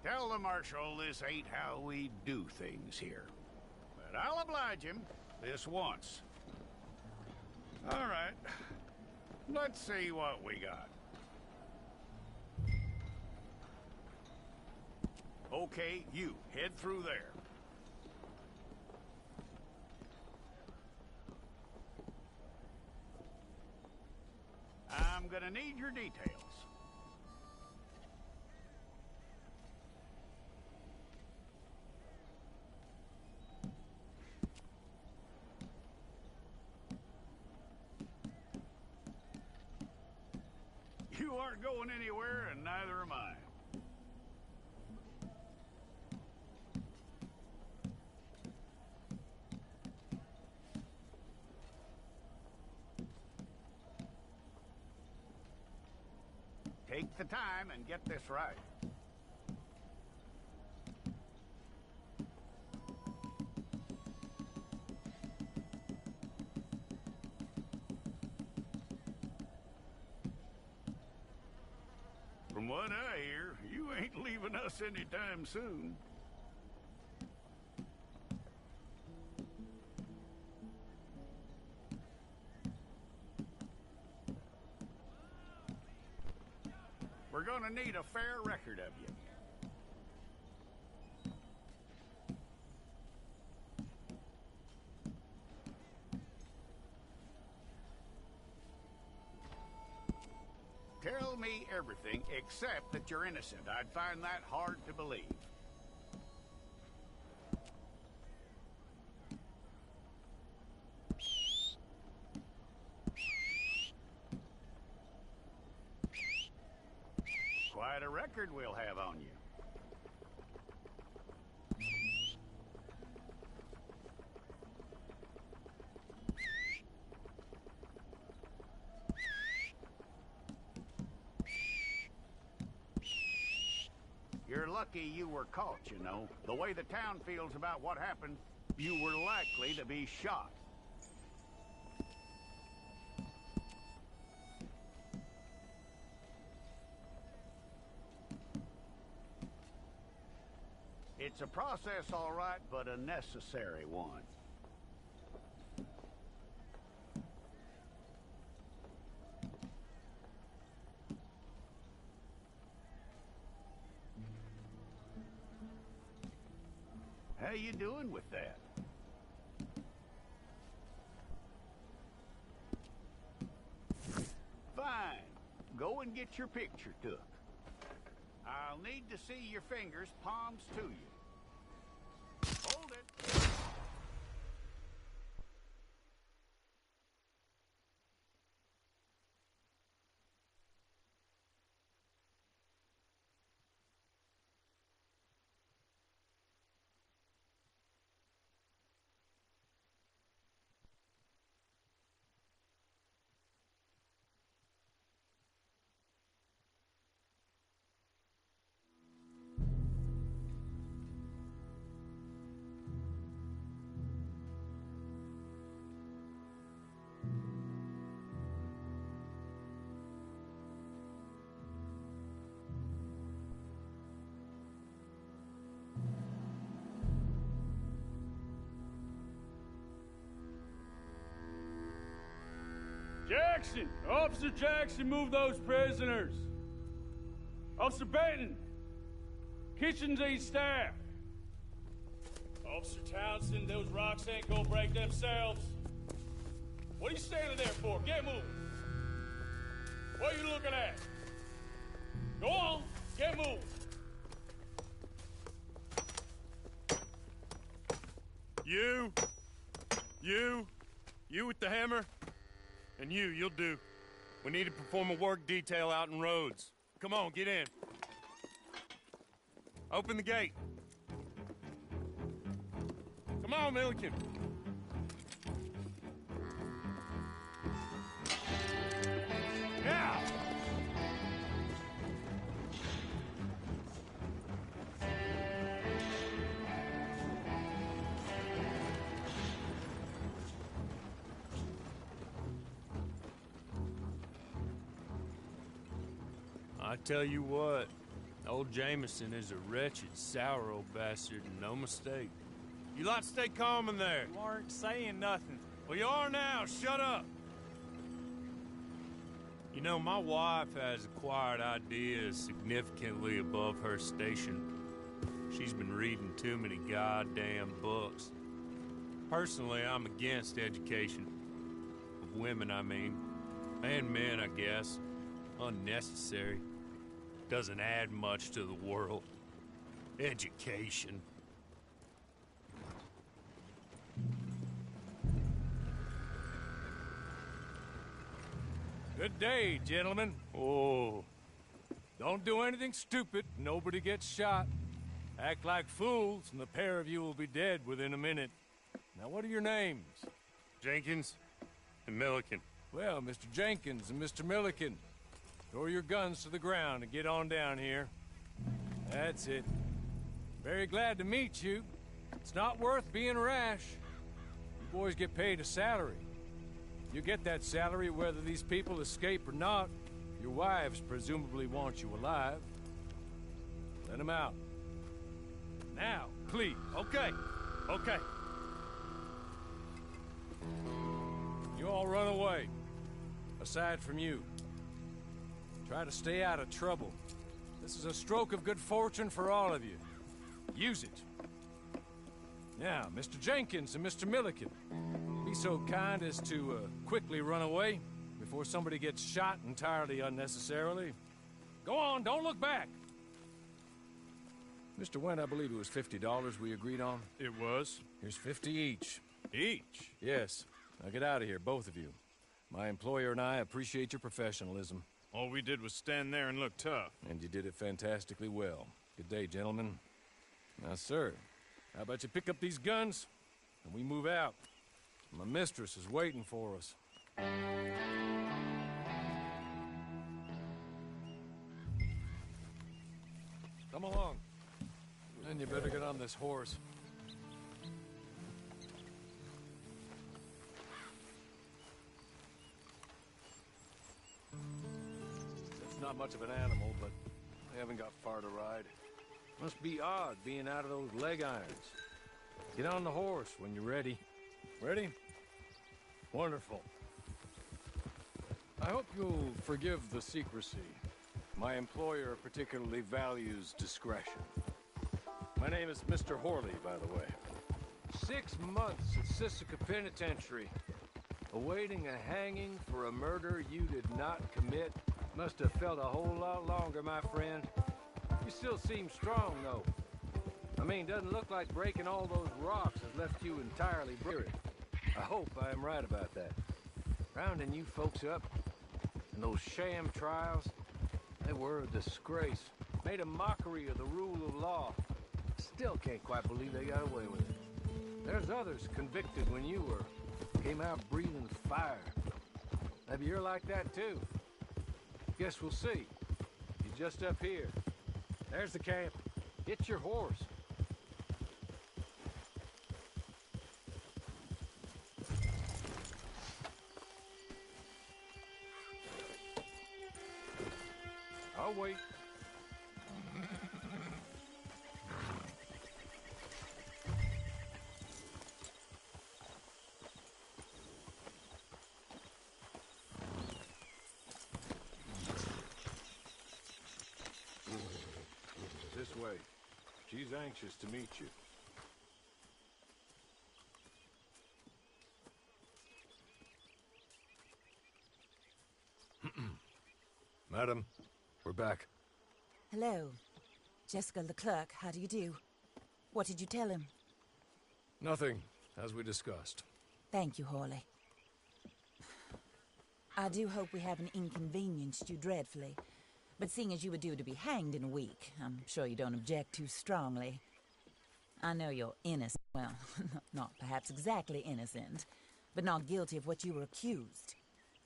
Tell the Marshal this ain't how we do things here. But I'll oblige him this once. All right. Let's see what we got. Okay, you, head through there. I'm gonna need your details. You aren't going anywhere, and neither am I. Take the time and get this right. From what I hear, you ain't leaving us anytime soon. We're gonna need a fair record of you. Tell me everything except that you're innocent. I'd find that hard to believe. Quite a record we'll have on you. You're lucky you were caught, you know. The way the town feels about what happened, you were likely to be shot. It's a process, all right, but a necessary one. How you doing with that? Fine. Go and get your picture took. I'll need to see your fingers, palms to you. Hold it. Jackson! Officer Jackson, move those prisoners! Officer Benton! Kitchens ain't staff! Officer Townsend, those rocks ain't gonna break themselves. What are you standing there for? Get moving! What are you looking at? Go on, get moving! You with the hammer? And you'll do. We need to perform a work detail out in Rhodes. Come on, get in. Open the gate. Come on, Milliken. Yeah! I tell you what, Old Jameson is a wretched, sour old bastard, and no mistake. You lot stay calm in there. You aren't saying nothing. Well, you are now. Shut up. You know, my wife has acquired ideas significantly above her station. She's been reading too many goddamn books. Personally, I'm against education. Of women, I mean. And men, I guess. Unnecessary. Doesn't add much to the world. Education. Good day, gentlemen. Oh. Don't do anything stupid. Nobody gets shot. Act like fools, and the pair of you will be dead within a minute. Now, what are your names? Jenkins and Milliken. Well, Mr. Jenkins and Mr. Milliken, throw your guns to the ground and get on down here. That's it. Very glad to meet you. It's not worth being rash. You boys get paid a salary. You get that salary whether these people escape or not. Your wives presumably want you alive. Let them out. Now, please. Okay. Okay. You all run away. Aside from you. Try to stay out of trouble. This is a stroke of good fortune for all of you. Use it. Now, Mr. Jenkins and Mr. Milliken, be so kind as to quickly run away before somebody gets shot entirely unnecessarily. Go on, don't look back. Mr. Wendt, I believe it was $50 we agreed on. It was. Here's 50 each. Each? Yes. Now get out of here, both of you. My employer and I appreciate your professionalism. All we did was stand there and look tough. And you did it fantastically well. Good day, gentlemen. Now, sir, how about you pick up these guns, and we move out? My mistress is waiting for us. Come along. Then you better get on this horse. It's not much of an animal, but I haven't got far to ride. Must be odd being out of those leg irons. Get on the horse when you're ready. Ready? Wonderful. I hope you'll forgive the secrecy. My employer particularly values discretion. My name is Mr. Horley, by the way. 6 months at Sisika Penitentiary, awaiting a hanging for a murder you did not commit. Must have felt a whole lot longer, my friend. You still seem strong, though. I mean, doesn't look like breaking all those rocks has left you entirely buried. I hope I am right about that. Rounding you folks up, and those sham trials, they were a disgrace. Made a mockery of the rule of law. Still can't quite believe they got away with it. There's others convicted when you were. Came out breathing fire. Maybe you're like that, too. Guess we'll see. You're just up here. There's the camp. Get your horse. I'll wait. This way. She's anxious to meet you. Madam, we're back. Hello. Jessica Leclerc, how do you do? What did you tell him? Nothing, as we discussed. Thank you, Horley. I do hope we haven't inconvenienced you dreadfully. But seeing as you were due to be hanged in a week, I'm sure you don't object too strongly. I know you're innocent. Well, not perhaps exactly innocent, but not guilty of what you were accused.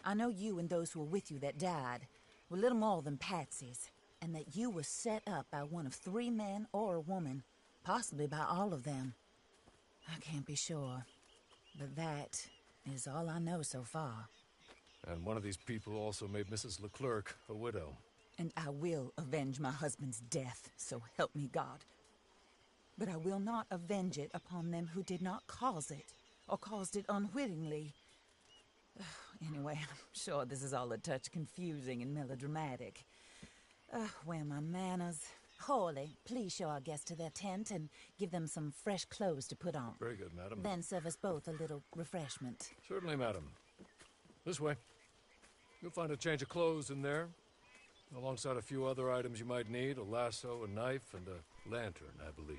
I know you and those who were with you that died were little more than patsies, and that you were set up by one of 3 men or a woman, possibly by all of them. I can't be sure, but that is all I know so far. And one of these people also made Mrs. Leclerc a widow. And I will avenge my husband's death, so help me God. But I will not avenge it upon them who did not cause it, or caused it unwittingly. Anyway, I'm sure this is all a touch confusing and melodramatic. Where are my manners? Hawley, please show our guests to their tent and give them some fresh clothes to put on. Very good, madam. Then serve us both a little refreshment. Certainly, madam. This way. You'll find a change of clothes in there, alongside a few other items you might need, a lasso, a knife, and a lantern, I believe.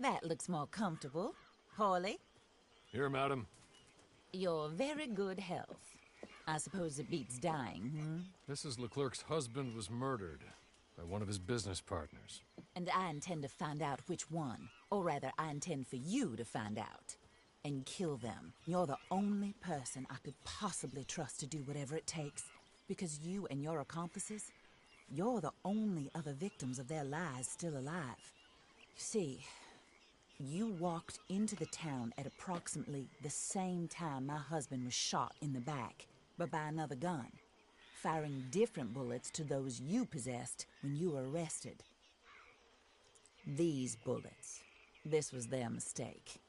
That looks more comfortable. Hawley, Here, madam. your very good health. I suppose it beats dying, Mrs. Leclerc's husband was murdered by one of his business partners. And I intend to find out which one. Or rather, I intend for you to find out. And kill them. You're the only person I could possibly trust to do whatever it takes. Because you and your accomplices, you're the only other victims of their lies still alive. You see, you walked into the town at approximately the same time my husband was shot in the back, but by another gun, firing different bullets to those you possessed when you were arrested. These bullets, this was their mistake.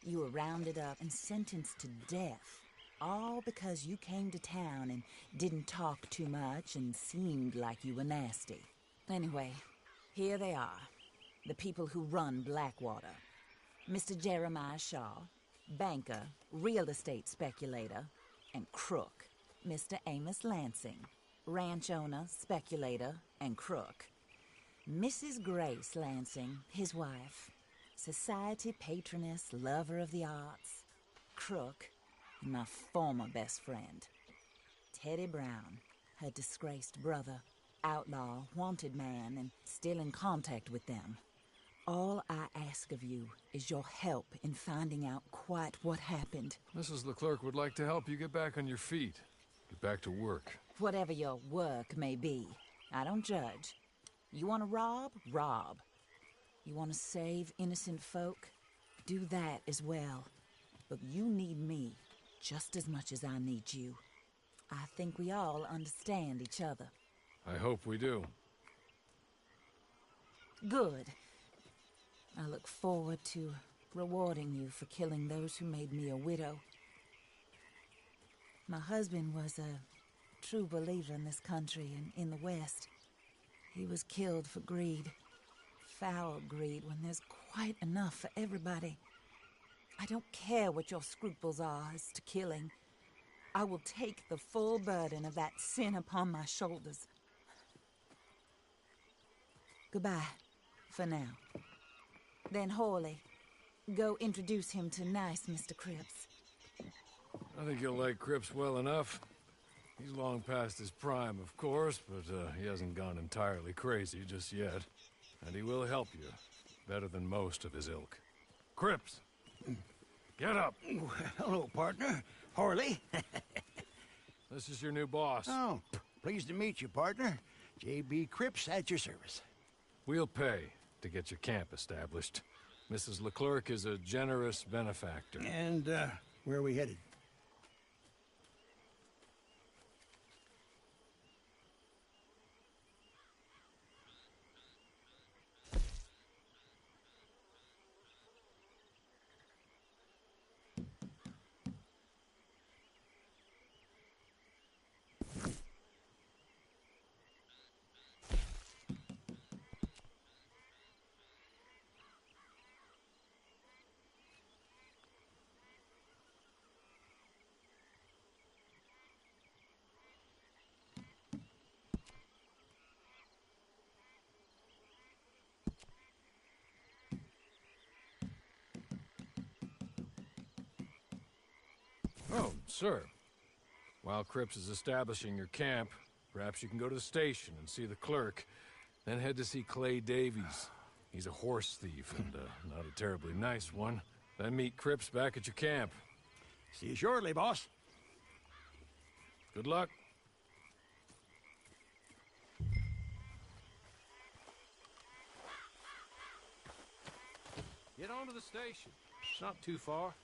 You were rounded up and sentenced to death, all because you came to town and didn't talk too much and seemed like you were nasty. Anyway, here they are. The people who run Blackwater. Mr. Jeremiah Shaw, banker, real estate speculator, and crook. Mr. Amos Lansing, ranch owner, speculator, and crook. Mrs. Grace Lansing, his wife, society patroness, lover of the arts, crook, and my former best friend. Teddy Brown, her disgraced brother, outlaw, wanted man, and still in contact with them. All I ask of you is your help in finding out quite what happened. Mrs. Leclerc would like to help you get back on your feet. Get back to work. Whatever your work may be, I don't judge. You want to rob? Rob. You want to save innocent folk? Do that as well. But you need me just as much as I need you. I think we all understand each other. I hope we do. Good. I look forward to rewarding you for killing those who made me a widow. My husband was a true believer in this country and in the West. He was killed for greed. Foul greed when there's quite enough for everybody. I don't care what your scruples are as to killing. I will take the full burden of that sin upon my shoulders. Goodbye, for now. Then Hawley, go introduce him to nice Mr. Cripps. I think you'll like Cripps well enough. He's long past his prime, of course, but he hasn't gone entirely crazy just yet. And he will help you, better than most of his ilk. Cripps! Get up! Hello, partner. Harley. This is your new boss. Oh, pleased to meet you, partner. J.B. Cripps at your service. We'll pay to get your camp established. Mrs. Leclerc is a generous benefactor. And, where are we headed? Oh, sir. While Cripps is establishing your camp, perhaps you can go to the station and see the clerk, then head to see Clay Davies. He's a horse thief, and not a terribly nice one. Then meet Cripps back at your camp. See you shortly, boss. Good luck. Get on to the station. It's not too far.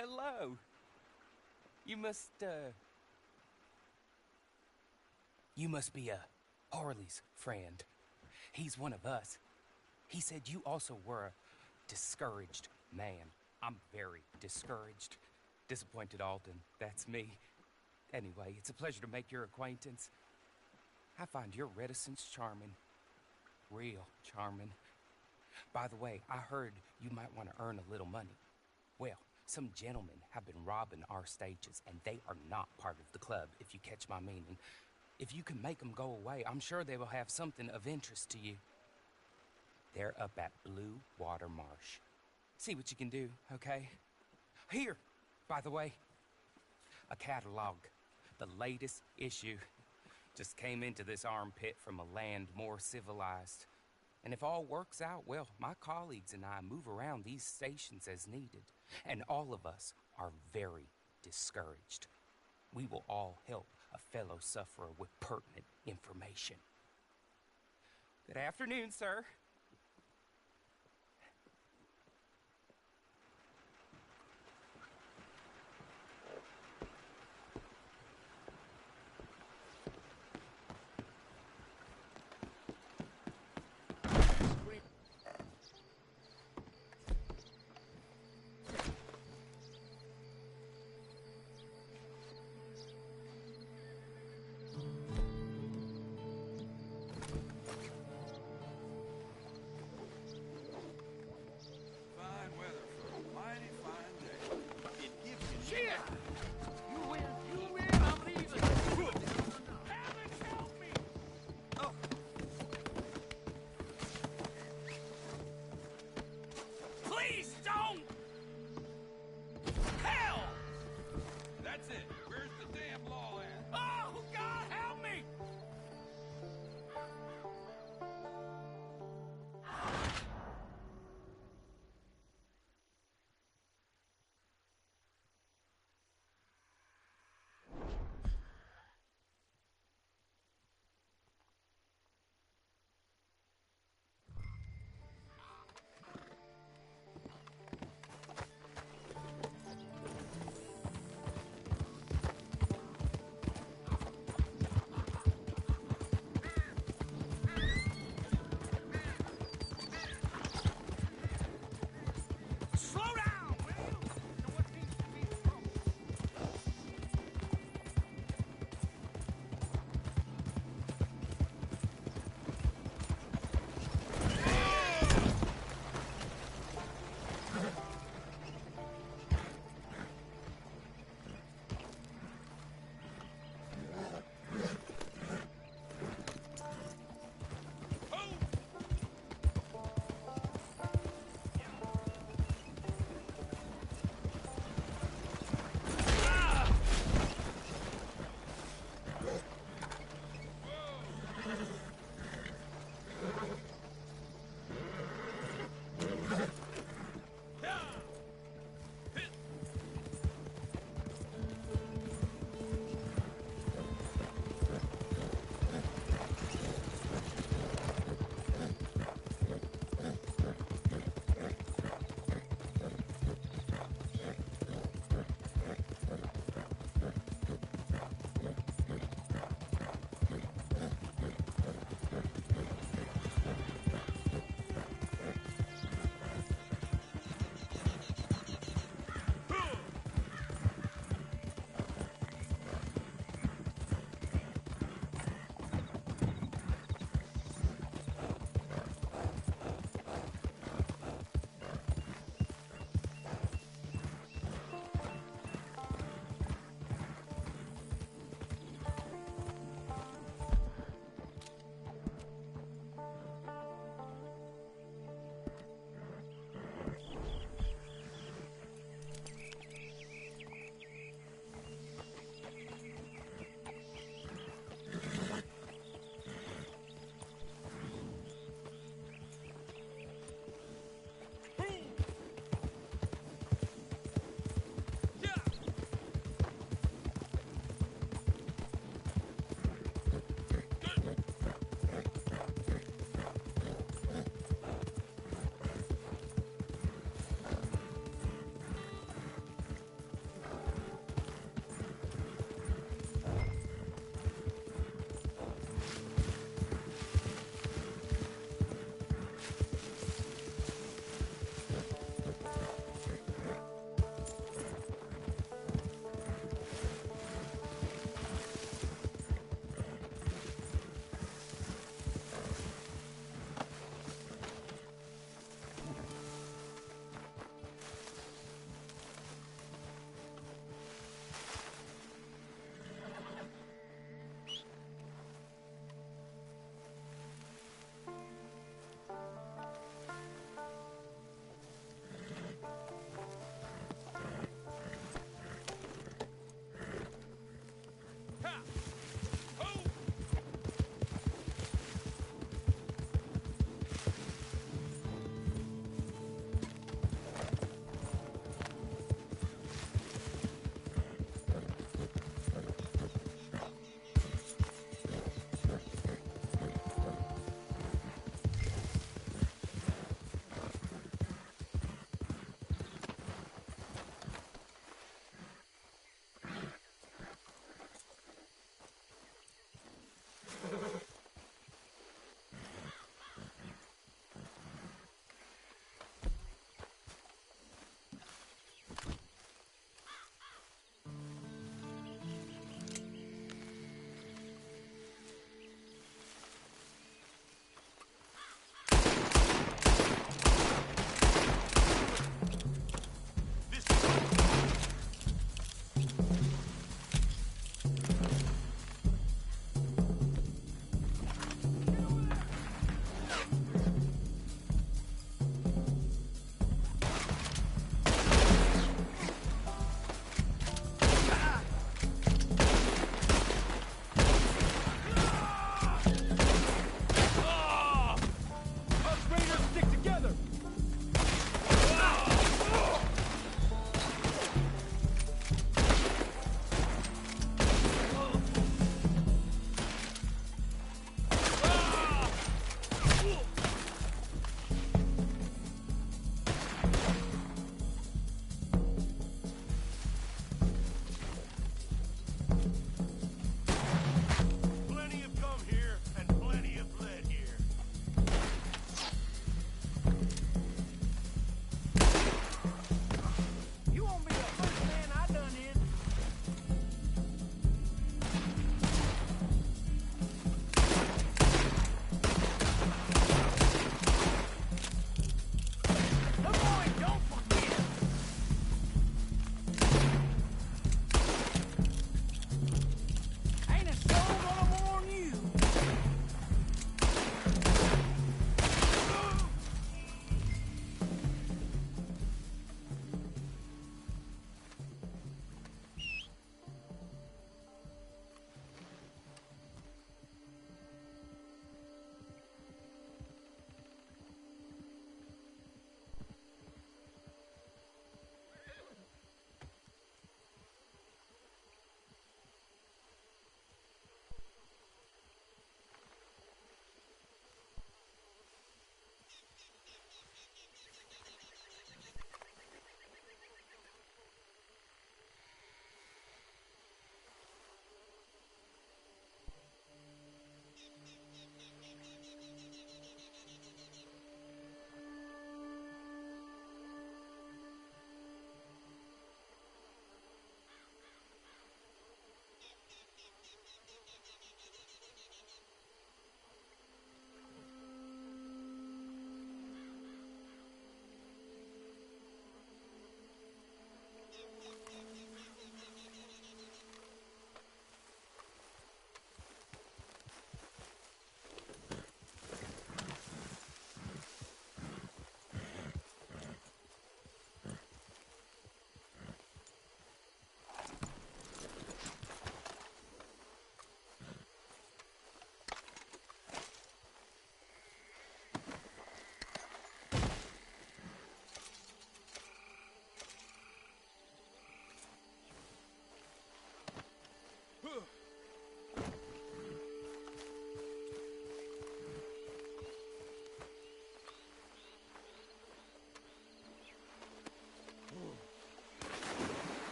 hello. You must be Harley's friend. He's one of us. He said you also were a discouraged man. I'm very discouraged. Disappointed Alden, that's me. Anyway, it's a pleasure to make your acquaintance. I find your reticence charming. Real charming. By the way, I heard you might want to earn a little money. Well, some gentlemen have been robbing our stages, and they are not part of the club, if you catch my meaning. If you can make them go away, I'm sure they will have something of interest to you. They're up at Blue Water Marsh. See what you can do, okay? Here, by the way, a catalog. The latest issue. Just came into this armpit from a land more civilized. And if all works out, well, my colleagues and I move around these stations as needed. And all of us are very discouraged. We will all help a fellow sufferer with pertinent information. Good afternoon, sir.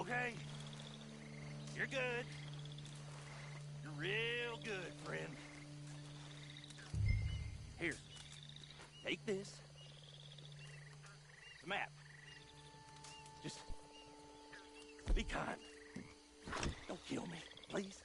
Okay? You're good. You're real good, friend. Here. Take this. It's a map. Just be kind. Don't kill me, please.